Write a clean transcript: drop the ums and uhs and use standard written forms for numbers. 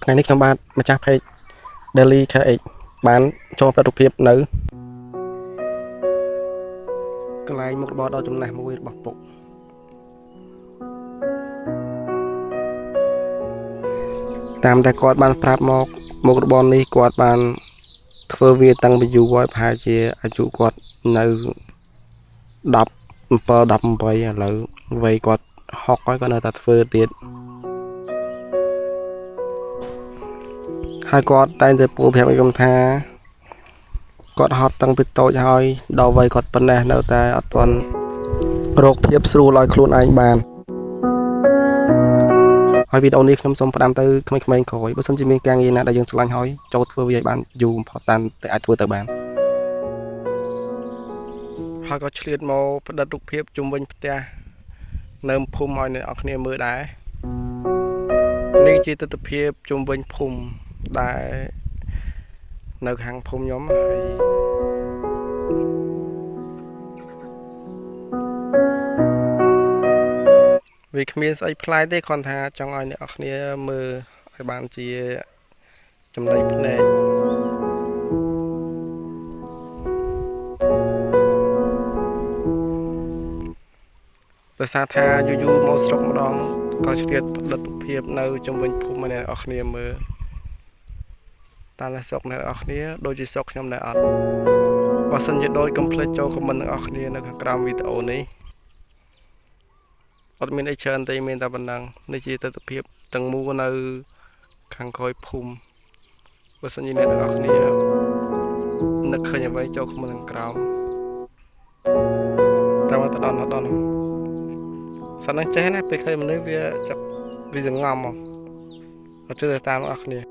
ថ្ងៃនេះខ្ញុំបាទម្ចាស់ page Daily KH បានចូលប្រតិភិបនៅកន្លែងមុខរបរដ៏ចំណាស់មួយរបស់ពុកតាមតែគាត់បានប្រាប់មកមុខរបរនេះគាត់បានធ្វើវាតាំងពីយូរហើយប្រហែលជាអាយុគាត់នៅ17 18ឥឡូវវ័យគាត់60ហើយគាត់នៅតែធ្វើទៀតហើយគាត់តែងតែពោលប្រាប់ខ្ញុំថាគាត់ហត់តាំងពីតូចហើយដល់វ័យគាត់ប៉ុណ្ណេះនៅតែអត់ទាន់រកភាពស្រួលឲ្យខ្លួនឯងបានហើយវីដេអូនេះខ្ញុំសូមផ្ដាំទៅក្មេងៗក្រោយបើសិនជាមានការងារណាដែលយើងឆ្លាញ់ហើយចូលធ្វើវាឲ្យបានយូរបំផុតតាមតែអាចធ្វើទៅបានហើយក៏ឆ្លៀតមកផ្ដិតរូបភាពជុំវិញផ្ទះនៅភូមិឲ្យអ្នកនរគ្នាមើលដែរនេះជាទស្សនវិជ្ជាជុំវិញភូមិដែលនៅខាងភូមិខ្ញុំហើយវាគ្មានស្អីប្លែកទេគ្រាន់ថាចង់ឲ្យអ្នកនរគ្នាមើលឲ្យបានជាចំណៃភ្នែកដោយសារថាយូរមកស្រុកម្ដងក៏ឆ្លៀតផ្ដិតរូបភាពនៅជុំវិញភូមិឲ្យអ្នកនរគ្នាមើលតាមតែស្រុកអ្នកនរគ្នាដូចជាស្រុកខ្ញុំដែរអត់បើសិនជាដូចកុំភ្លេចចូលខមមិនអ្នកនរគ្នានៅខាងក្រោមវីដេអូនេះអត់មានអីច្រើនទេមានតែប៉ុណ្ណឹងនេះជាទស្សនវិជ្ជាទាំងមូលនៅខាងក្រោយភូមិបើសិនជាអ្នកនរគ្នានឹកឃើញអ្វីចូលខមមិនខាងក្រោមតាមទៅដល់សិននឹងចេះណាពេលឃើញមនុស្សវាចាប់វាសងំមកអត់ជឿតាមអ្នកនរគ្នា